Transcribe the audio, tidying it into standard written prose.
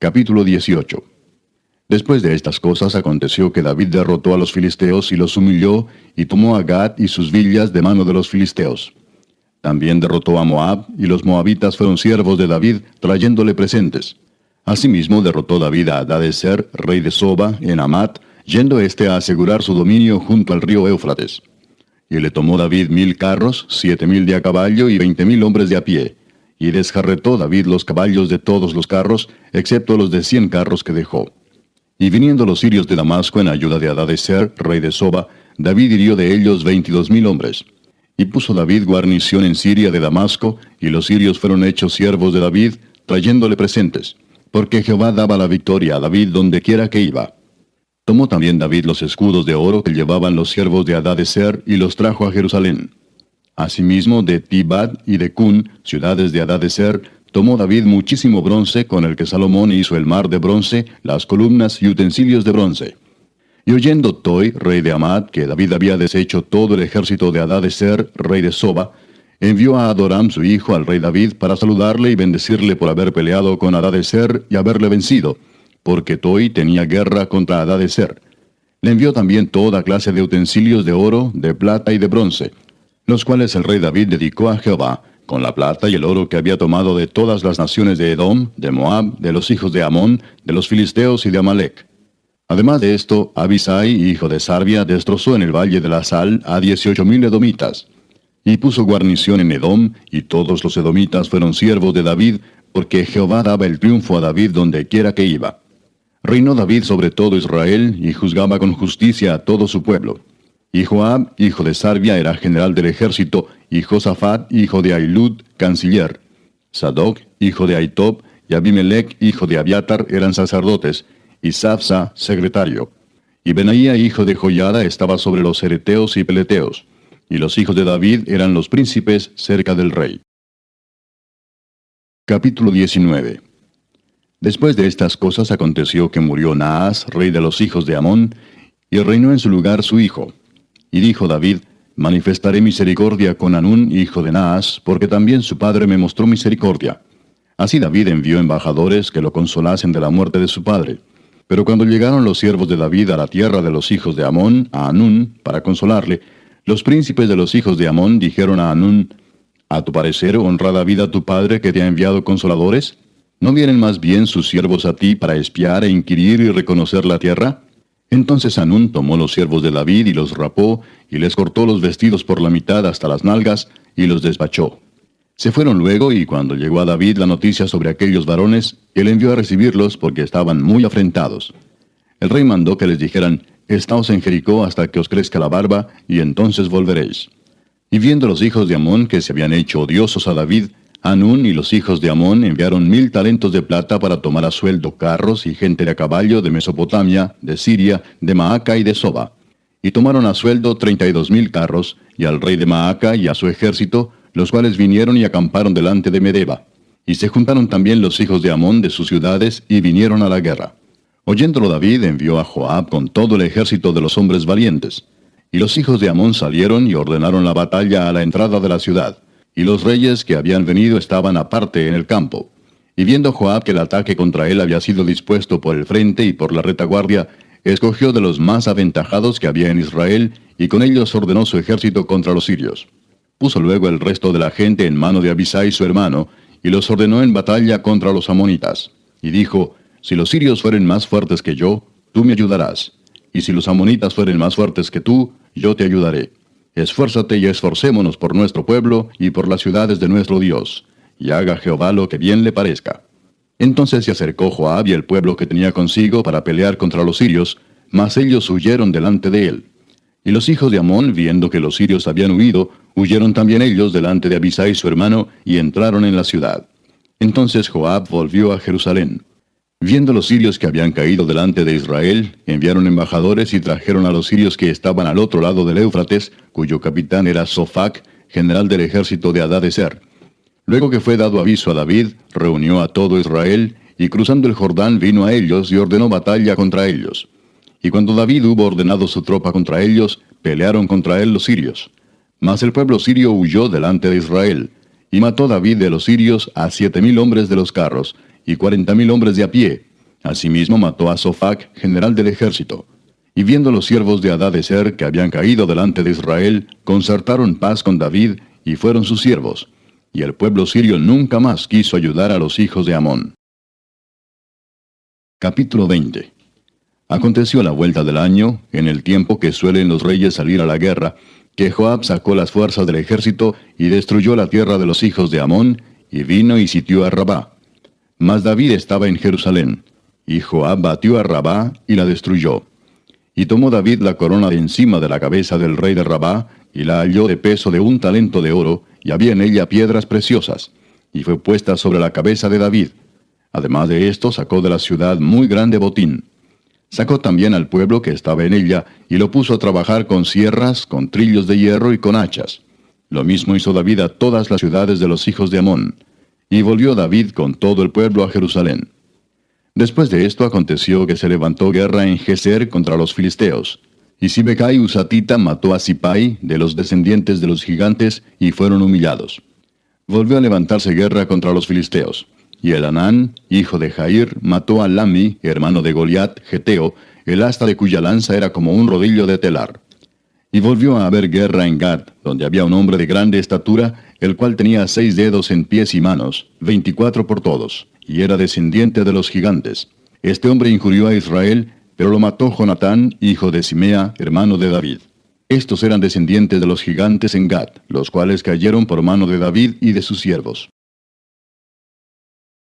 Capítulo 18. Después de estas cosas aconteció que David derrotó a los filisteos y los humilló, y tomó a Gat y sus villas de mano de los filisteos. También derrotó a Moab, y los moabitas fueron siervos de David, trayéndole presentes. Asimismo derrotó David a Hadadezer, rey de Soba, en Hamat, yendo éste a asegurar su dominio junto al río Éufrates. Y le tomó David 1000 carros, 7000 de a caballo y 20,000 hombres de a pie. Y desjarretó David los caballos de todos los carros, excepto los de 100 carros que dejó. Y viniendo los sirios de Damasco en ayuda de Hadadezer, rey de Soba, David hirió de ellos 22,000 hombres. Y puso David guarnición en Siria de Damasco, y los sirios fueron hechos siervos de David, trayéndole presentes, porque Jehová daba la victoria a David donde quiera que iba. Tomó también David los escudos de oro que llevaban los siervos de Hadadezer, y los trajo a Jerusalén. Asimismo de Tibad y de Cun, ciudades de Hadadezer, tomó David muchísimo bronce, con el que Salomón hizo el mar de bronce, las columnas y utensilios de bronce. Y oyendo Toi, rey de Hamat, que David había deshecho todo el ejército de Hadadezer, rey de Soba, envió a Adoram su hijo al rey David para saludarle y bendecirle por haber peleado con Hadadezer y haberle vencido, porque Toi tenía guerra contra Hadadezer. Le envió también toda clase de utensilios de oro, de plata y de bronce, los cuales el rey David dedicó a Jehová, con la plata y el oro que había tomado de todas las naciones de Edom, de Moab, de los hijos de Amón, de los filisteos y de Amalec. Además de esto, Abisai, hijo de Sarbia, destrozó en el valle de la Sal a 18,000 edomitas. Y puso guarnición en Edom, y todos los edomitas fueron siervos de David, porque Jehová daba el triunfo a David donde quiera que iba. Reinó David sobre todo Israel, y juzgaba con justicia a todo su pueblo. Y Joab, hijo de Sarbia, era general del ejército, y Josafat, hijo de Ahilud, canciller. Sadoc, hijo de Ahitob, y Abimelech, hijo de Abiatar, eran sacerdotes, y Safsa, secretario. Y Benaía, hijo de Joiada, estaba sobre los cereteos y peleteos. Y los hijos de David eran los príncipes cerca del rey. Capítulo 19. Después de estas cosas aconteció que murió Naas, rey de los hijos de Amón, y reinó en su lugar su hijo. Y dijo David: manifestaré misericordia con Hanún, hijo de Naas, porque también su padre me mostró misericordia. Así David envió embajadores que lo consolasen de la muerte de su padre. Pero cuando llegaron los siervos de David a la tierra de los hijos de Amón, a Hanún, para consolarle, los príncipes de los hijos de Amón dijeron a Hanún: ¿a tu parecer honra David a tu padre que te ha enviado consoladores? ¿No vienen más bien sus siervos a ti para espiar e inquirir y reconocer la tierra? Entonces Hanún tomó los siervos de David y los rapó, y les cortó los vestidos por la mitad hasta las nalgas, y los despachó. Se fueron luego, y cuando llegó a David la noticia sobre aquellos varones, él envió a recibirlos porque estaban muy afrentados. El rey mandó que les dijeran: estaos en Jericó hasta que os crezca la barba, y entonces volveréis. Y viendo los hijos de Amón que se habían hecho odiosos a David, Hanún y los hijos de Amón enviaron 1000 talentos de plata para tomar a sueldo carros y gente de a caballo de Mesopotamia, de Siria, de Maaca y de Soba. Y tomaron a sueldo 32,000 carros, y al rey de Maaca y a su ejército, los cuales vinieron y acamparon delante de Medeba. Y se juntaron también los hijos de Amón de sus ciudades, y vinieron a la guerra. Oyéndolo David envió a Joab con todo el ejército de los hombres valientes. Y los hijos de Amón salieron y ordenaron la batalla a la entrada de la ciudad. Y los reyes que habían venido estaban aparte en el campo. Y viendo Joab que el ataque contra él había sido dispuesto por el frente y por la retaguardia, escogió de los más aventajados que había en Israel, y con ellos ordenó su ejército contra los sirios. Puso luego el resto de la gente en mano de Abisai su hermano, y los ordenó en batalla contra los amonitas. Y dijo: si los sirios fueren más fuertes que yo, tú me ayudarás. Y si los amonitas fueren más fuertes que tú, yo te ayudaré. Esfuérzate y esforcémonos por nuestro pueblo y por las ciudades de nuestro Dios, y haga Jehová lo que bien le parezca. Entonces se acercó Joab y el pueblo que tenía consigo para pelear contra los sirios, mas ellos huyeron delante de él. Y los hijos de Amón, viendo que los sirios habían huido, huyeron también ellos delante de Abisai su hermano, y entraron en la ciudad. Entonces Joab volvió a Jerusalén. Viendo los sirios que habían caído delante de Israel, enviaron embajadores y trajeron a los sirios que estaban al otro lado del Éufrates, cuyo capitán era Sofac, general del ejército de Hadadezer. Luego que fue dado aviso a David, reunió a todo Israel, y cruzando el Jordán vino a ellos y ordenó batalla contra ellos. Y cuando David hubo ordenado su tropa contra ellos, pelearon contra él los sirios. Mas el pueblo sirio huyó delante de Israel, y mató David de los sirios a 7,000 hombres de los carros, y 40,000 hombres de a pie, Asimismo mató a Sofac, general del ejército. Y viendo los siervos de Hadadezer que habían caído delante de Israel, concertaron paz con David, y fueron sus siervos. Y el pueblo sirio nunca más quiso ayudar a los hijos de Amón. Capítulo 20. Aconteció a la vuelta del año, en el tiempo que suelen los reyes salir a la guerra, que Joab sacó las fuerzas del ejército y destruyó la tierra de los hijos de Amón, y vino y sitió a Rabá. Mas David estaba en Jerusalén, y Joab batió a Rabá y la destruyó. Y tomó David la corona de encima de la cabeza del rey de Rabá, y la halló de peso de 1 talento de oro, y había en ella piedras preciosas, y fue puesta sobre la cabeza de David. Además de esto, sacó de la ciudad muy grande botín. Sacó también al pueblo que estaba en ella, y lo puso a trabajar con sierras, con trillos de hierro y con hachas. Lo mismo hizo David a todas las ciudades de los hijos de Amón. Y volvió David con todo el pueblo a Jerusalén. Después de esto aconteció que se levantó guerra en Geser contra los filisteos. Y Sibecai Husatita mató a Sipai, de los descendientes de los gigantes, y fueron humillados. Volvió a levantarse guerra contra los filisteos. Y Elanán, hijo de Jair, mató a Lami, hermano de Goliat, geteo, el asta de cuya lanza era como un rodillo de telar. Y volvió a haber guerra en Gad, donde había un hombre de grande estatura, el cual tenía 6 dedos en pies y manos, 24 por todos, y era descendiente de los gigantes. Este hombre injurió a Israel, pero lo mató Jonatán, hijo de Simea, hermano de David. Estos eran descendientes de los gigantes en Gad, los cuales cayeron por mano de David y de sus siervos.